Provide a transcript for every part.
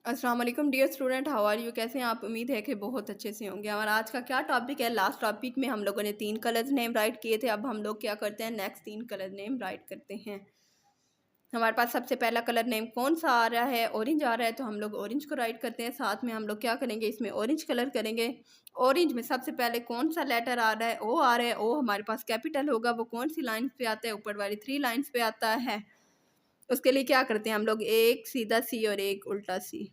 अस्सलाम वालेकुम dear student, how are you? कैसे हैं आप? उम्मीद है कि बहुत अच्छे से होंगे। हमारा आज का क्या टॉपिक है? लास्ट टॉपिक में हम लोगों ने 3 कलर्स नेम राइट किए थे। अब हम लोग क्या करते हैं, नेक्स्ट 3 कलर नेम राइट करते हैं। हमारे पास सबसे पहला कलर नेम कौन सा आ रहा है? ऑरेंज आ रहा है, तो हम लोग ऑरेंज को राइट करते हैं। साथ में हम लोग क्या करेंगे, इसमें ऑरेंज कलर करेंगे। ऑरेंज में सबसे पहले कौन सा लेटर आ रहा है? ओ आ रहा है। ओ हमारे पास कैपिटल होगा, वो कौन सी लाइन पे आता है? ऊपर वाली 3 लाइन्स पे आता है। उसके लिए क्या करते हैं हम लोग, एक सीधा सी और एक उल्टा सी।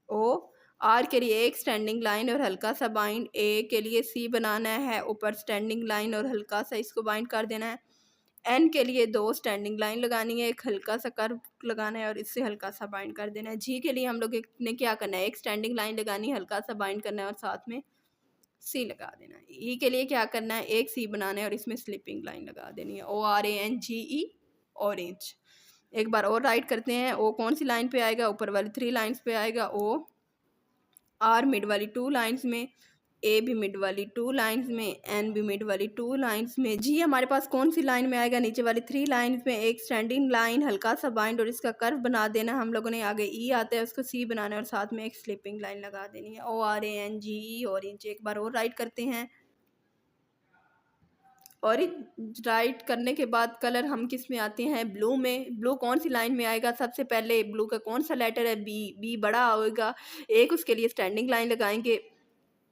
ओ आर के लिए एक स्टैंडिंग लाइन और हल्का सा बाइंड, ए के लिए सी बनाना है, ऊपर स्टैंडिंग लाइन और हल्का सा इसको बाइंड कर देना है। एन के लिए 2 स्टैंडिंग लाइन लगानी है, एक हल्का सा कर्व लगाना है और इससे हल्का सा बाइंड कर देना है। जी के लिए हम लोग ने क्या करना है, एक स्टैंडिंग लाइन लगानी है, हल्का सा बाइंड करना है और साथ में सी लगा देना है। ई के लिए क्या करना है, एक सी बनाना है और इसमें स्लिपिंग लाइन लगा देनी है। O R A N G E, orange. एक बार और राइट करते हैं। ओ कौन सी लाइन पे आएगा? ऊपर वाली 3 लाइन्स पे आएगा। ओ आर मिड वाली 2 लाइन्स में, ए भी मिड वाली 2 लाइन्स में, एन भी मिड वाली 2 लाइन्स में। जी हमारे पास कौन सी लाइन में आएगा? नीचे वाली 3 लाइन्स में, एक स्टैंडिंग लाइन, हल्का सा बाइंड और इसका कर्व बना देना हम लोगों ने। आगे ई आता है, उसको सी बनाना है और साथ में एक स्लिपिंग लाइन लगा देनी है। O R A N G E, orange. एक बार और राइट करते हैं। ऑरेंज राइट करने के बाद कलर हम किस में आते हैं? ब्लू में। ब्लू कौन सी लाइन में आएगा? सबसे पहले ब्लू का कौन सा लेटर है? बी। बी बड़ा होगा, एक उसके लिए स्टैंडिंग लाइन लगाएंगे,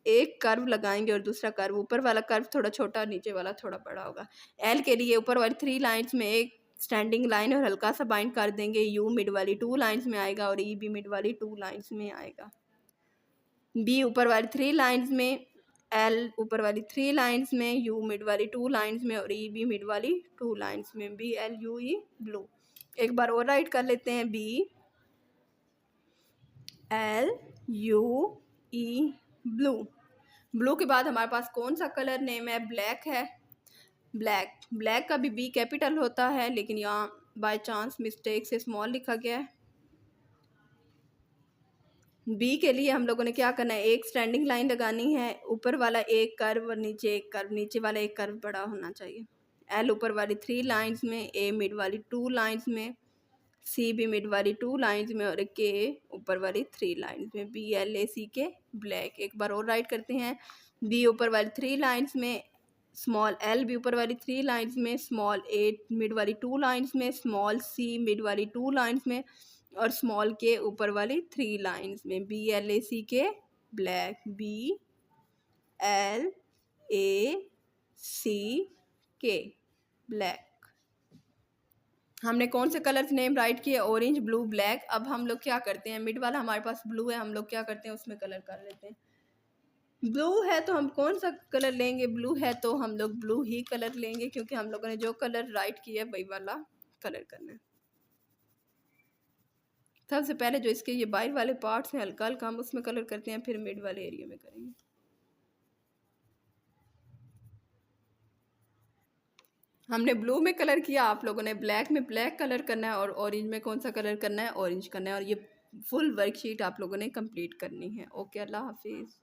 एक कर्व लगाएंगे और दूसरा कर्व, ऊपर वाला कर्व थोड़ा छोटा, नीचे वाला थोड़ा बड़ा होगा। एल के लिए ऊपर वाली 3 लाइन्स में एक स्टैंडिंग लाइन और हल्का सा बाइंड कर देंगे। यू मिड वाली 2 लाइन्स में आएगा और ई भी मिड वाली 2 लाइन्स में आएगा। बी ऊपर वाली 3 लाइन्स में, एल ऊपर वाली 3 लाइन्स में, यू मिड वाली 2 लाइन्स में और ई भी मिड वाली 2 लाइन्स में। B L U E, blue. एक बार और राइट कर लेते हैं। B L U E, blue. Blue के बाद हमारे पास कौन सा कलर नेम है? ब्लैक है। ब्लैक। ब्लैक का भी बी कैपिटल होता है, लेकिन यहाँ बाय चांस मिस्टेक से स्मॉल लिखा गया है। बी के लिए हम लोगों ने क्या करना है, एक स्टैंडिंग लाइन लगानी है, ऊपर वाला एक कर्व और नीचे एक कर्व, नीचे वाला एक कर्व बड़ा होना चाहिए। एल ऊपर वाली 3 लाइन्स में, ए मिड वाली 2 लाइन्स में, सी भी मिड वाली 2 लाइन्स में और के ऊपर वाली 3 लाइन्स में। बी एल ए सी के, ब्लैक। एक बार और राइट करते हैं। बी ऊपर वाली 3 लाइन्स में, स्मॉल एल भी ऊपर वाली 3 लाइन्स में, स्मॉल ए मिड वाली 2 लाइन्स में, स्मॉल सी मिड वाली 2 लाइन्स में और स्मॉल के ऊपर वाली 3 लाइन्स में। बी एल ए सी के, ब्लैक। बी एल ए सी के, ब्लैक। हमने कौन से कलर्स नेम राइट किए? Orange, blue, black. अब हम लोग क्या करते हैं, मिड वाला हमारे पास ब्लू है, हम लोग क्या करते हैं, उसमें कलर कर लेते हैं। ब्लू है तो हम कौन सा कलर लेंगे? ब्लू है तो हम लोग ब्लू ही कलर लेंगे, क्योंकि हम लोगों ने जो कलर राइट किया है वही वाला कलर करना है। सबसे पहले जो इसके ये बाहर वाले पार्ट्स हैं, हल्का हल्का हम उसमें कलर करते हैं, फिर मिड वाले एरिया में करेंगे। हमने ब्लू में कलर किया, आप लोगों ने ब्लैक में ब्लैक कलर करना है और ऑरेंज में कौन सा कलर करना है? ऑरेंज करना है। और ये फुल वर्कशीट आप लोगों ने कंप्लीट करनी है। ओके, अल्लाह हाफिज़।